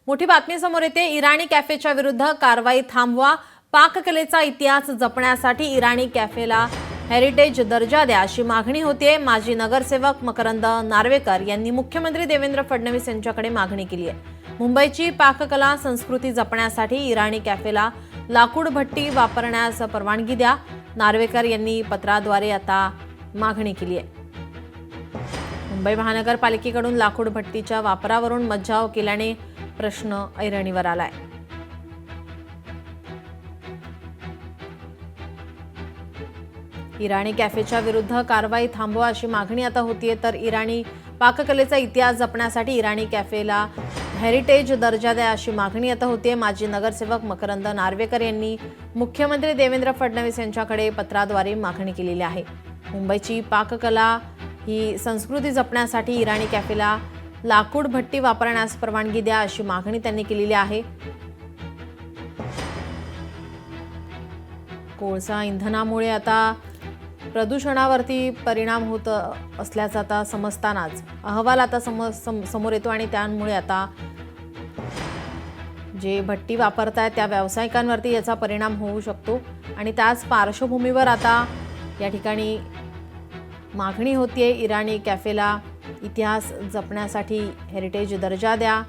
मोठी बातमी समोर येते। इराणी कॅफेच्या विरुद्ध कारवाई थांबवा, पाककलेचा इतिहास जपण्यासाठी इराणी कॅफेला हेरिटेज दर्जा द्या अशी मागणी होते। माजी नगरसेवक मकरंद नार्वेकर यांनी मुख्यमंत्री देवेंद्र फडणवीस यांच्याकडे मागणी केली आहे। मुंबईची पाककला संस्कृती जपण्यासाठी इराणी कॅफेला लाकूड भट्टी वापरण्यास परवानगी द्या, नार्वेकर यांनी पत्राद्वारे आता मागणी केली आहे। मुंबई महानगरपालिकेकडून लाकूड भट्टीच्या वापरावरून मज्जाव केल्याने प्रश्न ऐरणीवर आलाय। इराणी कॅफेच्या विरुद्ध कारवाई थांबवा अशी मागणी आता होतीये, तर इराणी पाककलेचा इतिहास जपण्यासाठी इराणी कॅफेला हेरिटेज दर्जा द्या अशी मागणी आता होतीये। माजी नगरसेवक मकरंद नार्वेकर यांनी मुख्यमंत्री देवेंद्र फडणवीस यांच्याकडे पत्राद्वारे मागणी केलेली आहे। मुंबईची पाककला ही संस्कृती जपण्यासाठी इराणी कॅफेला लाकूड भट्टी वापरण्यास परवानगी द्या अशी मागणी त्यांनी केलेली आहे। कोळसा इंधनामुळे आता प्रदूषणावरती परिणाम होत असल्याचा आता समजतानाच अहवाल आता समोर येतो आणि त्यामुळे आता जे भट्टी वापरतायत त्या व्यावसायिकांवरती याचा परिणाम होऊ शकतो आणि त्याच पार्श्वभूमीवर आता या ठिकाणी मागणी होतीये, इराणी कॅफेला इतिहास जपण्यासाठी हेरिटेज दर्जा द्या,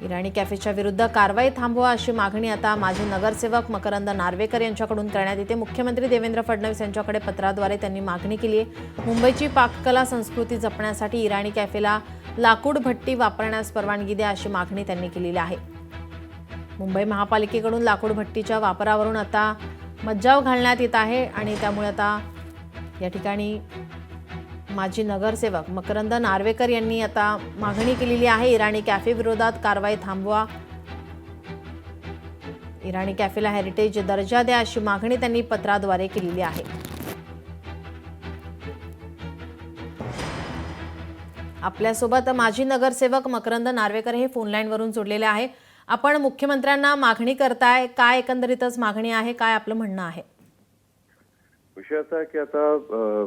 इराणी कॅफेच्या विरुद्ध कारवाई थांबवा अशी मागणी आता माजी नगरसेवक मकरंद नार्वेकर यांच्याकडून करण्यात येते। मुख्यमंत्री देवेंद्र फडणवीस यांच्याकडे पत्राद्वारे त्यांनी मागणी केली आहे। मुंबईची पाककला संस्कृती जपण्यासाठी इराणी कॅफेला लाकूड भट्टी वापरण्यास परवानगी द्या अशी मागणी त्यांनी केलेली आहे। मुंबई महापालिकेकडून लाकूड भट्टीच्या वापरावरून आता मज्जाव घालण्यात येत आहे आणि त्यामुळे आता या ठिकाणी माजी नगरसेवक मकरंद नार्वेकर यांनी आता मागणी केलेली आहे। इराणी कॅफे विरोधात कारवाई थांबवा, इराणी कॅफेला हेरिटेज दर्जा द्या अशी मागणी त्यांनी पत्राद्वारे केलेली आहे। आपल्यासोबत माजी नगरसेवक मकरंद नार्वेकर हे फोन लाईन वरून जोडलेले आहे। आपण मुख्यमंत्र्यांना मागणी करताय, काय एकंदरीतच मागणी आहे, काय आपलं म्हणणं आहे? विषय असा आहे की आता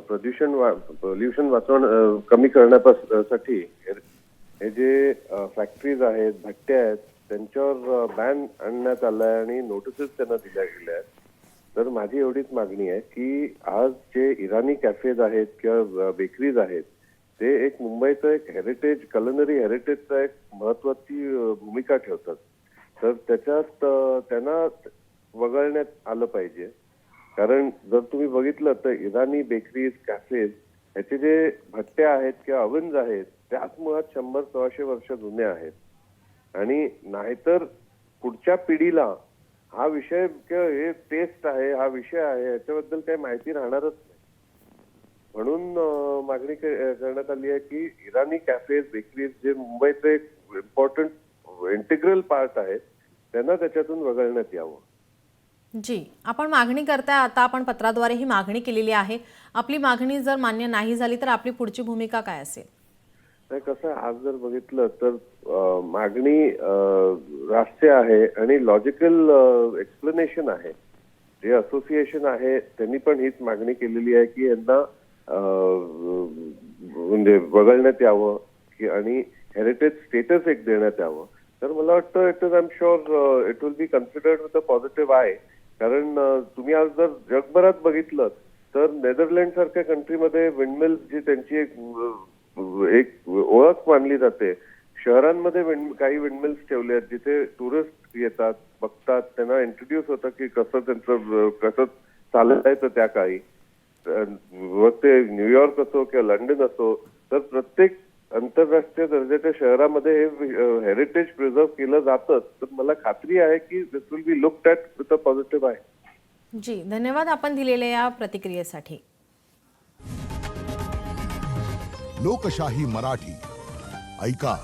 पोल्युशन वाचवणं कमी करण्यासाठी हे जे फॅक्टरीज आहेत, भट्ट्या आहेत, त्यांच्यावर बॅन आणण्यात आलाय आणि नोटिसेस त्यांना दिल्या गेल्या आहेत। तर माझी एवढीच मागणी आहे की आज जे इराणी कॅफेज आहेत किंवा बेकरीज आहेत ते एक मुंबईचं एक हेरिटेज, कलनरी हेरिटेजचा एक महत्वाची भूमिका ठेवतात। तर त्याच्यात त्यांना वगळण्यात आलं पाहिजे, कारण जर तुम्ही बघितलं तर इराणी बेकरीज, कॅफेज ह्याचे जे भट्ट्या आहेत किंवा ओव्हन्स आहेत त्याच मुळात 100-125 वर्ष जुने आहेत आणि नाहीतर पुढच्या पिढीला हा विषय किंवा हे टेस्ट आहे, हा विषय आहे याच्याबद्दल काही माहिती राहणारच नाही। म्हणून मागणी करण्यात आली आहे की इराणी कॅफेज, बेकरीज जे मुंबईचे एक इम्पॉर्टंट इंटिग्रल पार्ट आहेत त्यांना त्याच्यातून वगळण्यात यावं। जी, आपण मागणी करताय, आता आपण पत्राद्वारे ही मागणी केलेली आहे। आपली मागणी जर मान्य नाही झाली तर आपली पुढची भूमिका काय असेल? नाही, कसं आज जर बघितलं तर मागणी राष्ट्रीय आहे आणि लॉजिकल एक्सप्लेनेशन आहे। जे असोसिएशन आहे त्यांनी पण हीच मागणी केलेली आहे की यांना म्हणजे वगळण्यात यावं की आणि हेरिटेज स्टेटस एक देण्यात यावं। तर मला वाटतं it is I am sure it will be considered with a positive I, कारण तुम्ही आज जर जगभरात बघितलं तर नेदरलँड सारख्या कंट्रीमध्ये विंडमिल्स जी त्यांची एक ओळख मानली जाते, शहरांमध्ये काही विंडमिल्स ठेवले आहेत जिथे टुरिस्ट येतात, बघतात, त्यांना इंट्रोड्यूस होतं की कसं चालायचं त्या काळी। मग ते न्यूयॉर्क असो किंवा लंडन असो, तर प्रत्येक आंतरराष्ट्रीय दर्जाच्या शहरामध्ये हे हेरिटेज प्रिझर्व केलं जातं। तर मला खात्री आहे की this will be looked at with a positive eye. जी, धन्यवाद आपण दिलेल्या या प्रतिक्रियेसाठी। लोकशाही मराठी ऐका,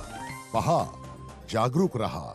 पहा, जागरूक रहा।